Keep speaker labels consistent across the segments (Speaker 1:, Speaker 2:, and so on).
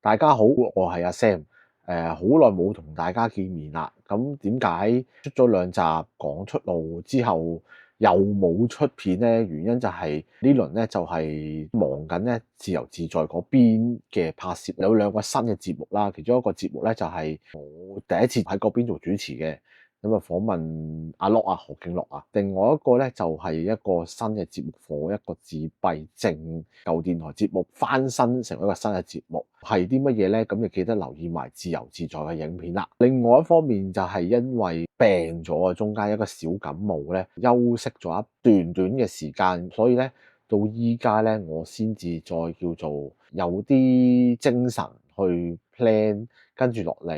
Speaker 1: 大家好，我係阿 Sam。好耐冇同大家見面啦。咁點解出咗兩集講出路之後又冇出片呢？原因就係呢輪咧就係忙緊咧自由自在嗰邊嘅拍攝，有兩個新嘅節目啦。其中一個節目咧就係我第一次喺嗰邊做主持嘅。咁啊，訪問阿樂啊，何敬樂啊。另外一個咧就係一個新嘅節目，一個自閉症舊電台節目翻新成為一個新嘅節目，係啲乜嘢咧？咁你記得留意埋自由自在嘅影片啦。另外一方面就係因為病咗啊，中間一個小感冒咧，休息咗一段短嘅時間，所以咧到依家咧我先至再叫做有啲精神去 plan 跟住落嚟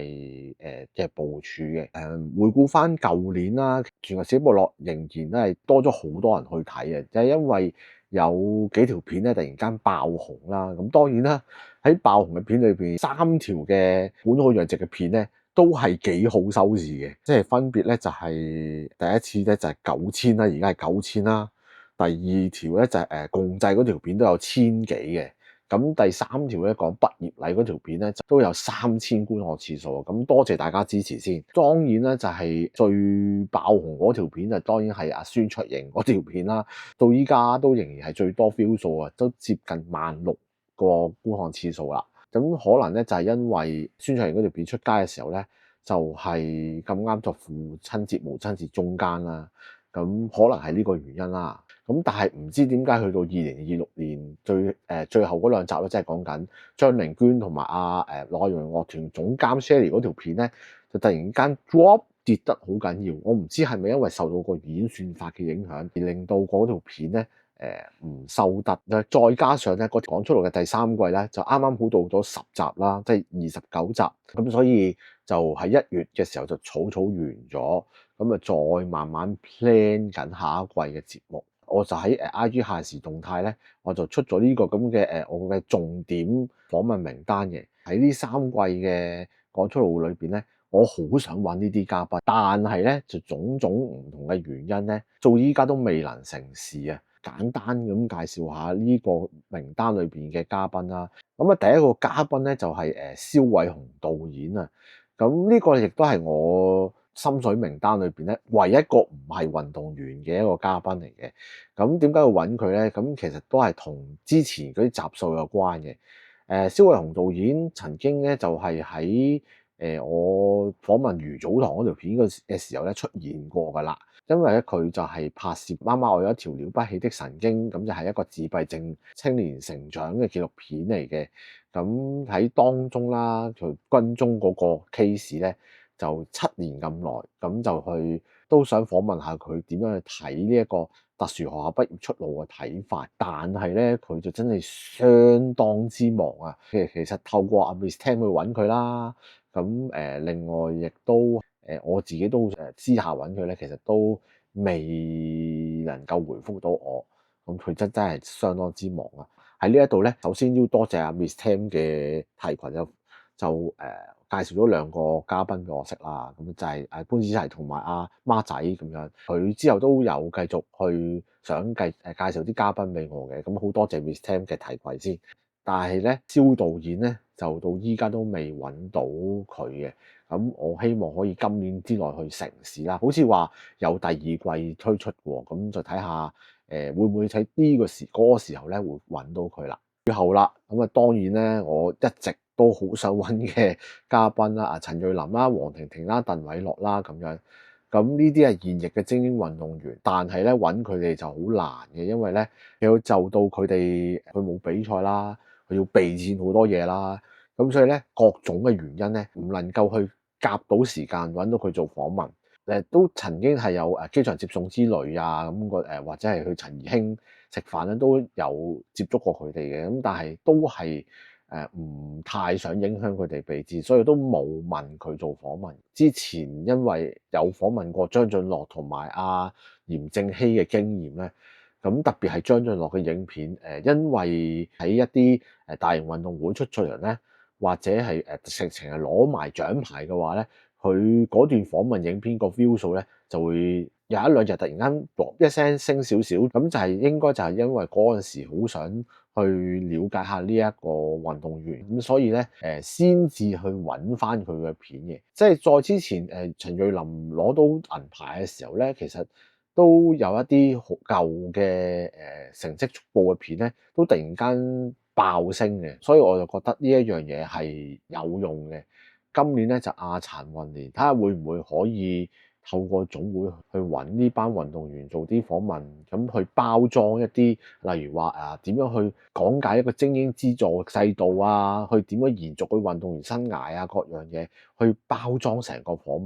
Speaker 1: 嘅部署嘅。回顧翻舊年啦，全球小部落仍然都係多咗好多人去睇嘅，就係因為有幾條片咧突然間爆紅啦。咁當然啦，喺爆紅嘅片裏邊，3條嘅本土養殖嘅片咧都係幾好收視嘅，即係分別咧就係第一次咧就係9000啦，而家係9000啦。第二條咧就係共濟嗰條片都有1000幾嘅。咁第三條咧講畢業禮嗰條片咧都有3000觀看次數，咁多謝大家支持先。當然咧就係最爆紅嗰條片就當然係阿孫卓瑩嗰條片啦，到依家都仍然係最多 view 數啊，都接近16000個觀看次數啦。咁可能咧就係因為孫卓瑩嗰條片出街嘅時候咧，就係咁啱就父親節母親節中間啦，咁可能係呢個原因啦。咁但係唔知點解去到2026年最後嗰兩集咧，即係講緊張靈娟同埋內容樂團總監 Shelly 嗰條片咧，就突然間 drop 跌得好緊要。我唔知係咪因為受到個演算法嘅影響，而令到嗰條片咧唔收得。再加上咧個講出路嘅第三季咧，就啱啱好到咗10集啦，即係29集。咁所以就喺1月嘅時候就草完咗，咁啊再慢慢 plan 緊下一季嘅節目。我就喺IG 限時動態咧，我就出咗呢個咁嘅我嘅重點訪問名單嘅。喺呢3季嘅講出路裏邊咧，我好想揾呢啲嘉賓，但係咧就種種唔同嘅原因咧，到依家都未能成事啊。簡單咁介紹下呢個名單裏邊嘅嘉賓啦。咁啊，第一個嘉賓咧就係蕭偉雄導演啊。咁呢個亦都係我心水名單裏邊咧，唯一一個唔係運動員嘅一個嘉賓嚟嘅。咁點解要揾佢咧？咁其實都係同之前嗰啲集數有關嘅。蕭偉雄導演曾經咧就係喺我訪問余祖堂嗰條片嘅時候咧出現過㗎啦。因為咧佢就係拍攝媽媽我有一條了不起的神經，咁就係一個自閉症青年成長嘅紀錄片嚟嘅。咁喺當中啦，佢軍中嗰個 case 咧就7年咁耐，咁就去都想訪問下佢點樣去睇呢一個特殊學校畢業出路嘅睇法。但係咧佢就真係相當之忙啊。其實透過阿 Miss Tam 去揾佢啦，咁另外亦都我自己都私下揾佢咧，其實都未能夠回覆到我。咁佢真係相當之忙啊！喺呢一度咧，首先要多謝阿 Miss Tam 嘅提攜，就介紹咗2個嘉賓俾我識啦。咁就係潘子齊同埋阿孖仔咁樣。佢之後都有繼續去想介紹啲嘉賓俾我嘅。咁好多謝 Miss Tam 嘅提攜先。但係咧，蕭導演咧就到依家都未揾到佢嘅。咁我希望可以今年之內去成事啦。好似話有第2季推出喎，咁就睇下會唔會喺呢個嗰個時候咧會揾到佢啦。最後啦，咁啊當然咧，我一直都好想揾嘅嘉賓啦，陳瑞琳啦、黃婷婷啦、鄧偉樂啦咁樣。咁呢啲係現役嘅精英運動員，但係咧揾佢哋就好難嘅，因為咧要就到佢冇比賽啦，佢要備戰好多嘢啦。咁所以咧各種嘅原因咧，唔能夠去夾到時間揾到佢做訪問。都曾經係有機場接送之旅啊，咁或者係去陳怡興食飯咧，都有接觸過佢哋嘅。咁但係都係唔太想影響佢哋備戰，所以都冇問佢做訪問。之前因為有訪問過張晉樂同埋阿嚴正熙嘅經驗咧，咁特別係張晉樂嘅影片，因為喺一啲大型運動會出賽人咧，或者係直情係攞埋獎牌嘅話咧，佢嗰段訪問影片個 view 數咧就會有一兩日突然間啵一聲升少少，咁就係應該就係因為嗰陣時好想去了解下呢一個運動員，咁所以咧先至去揾翻佢嘅片嘅。即係再之前陳瑞琳攞到銀牌嘅時候咧，其實都有一啲好舊嘅成績速報嘅片咧，都突然間爆升嘅，所以我就覺得呢一樣嘢係有用嘅。今年咧就亞殘運年，睇下會唔會可以透過總會去揾呢班運動員做啲訪問，咁去包裝一啲，例如話點樣去講解一個精英資助制度啊，去點樣延續佢運動員生涯啊，各樣嘢去包裝成個訪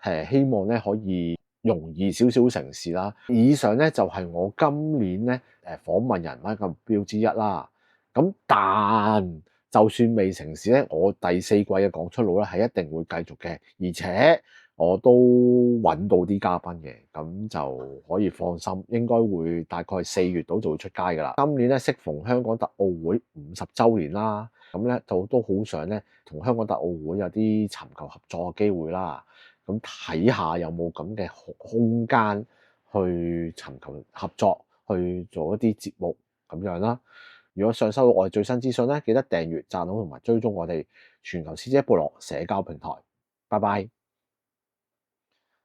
Speaker 1: 問，希望咧可以容易少少成事啦。以上咧就係我今年咧訪問人物嘅目標之一啦。咁但就算未成事咧，我第四季嘅講出路咧係一定會繼續嘅，而且我都揾到啲嘉賓嘅，咁就可以放心，應該會大概4月度就會出街㗎啦。今年咧適逢香港特奧會50週年啦，咁咧就都好想咧同香港特奧會有啲尋求合作嘅機會啦，咁睇下有冇咁嘅空間去尋求合作，去做一啲節目咁樣啦。如果想收到我哋最新資訊咧，記得訂閱、讚好同埋追蹤我哋全球師姐部落社交平台。拜拜。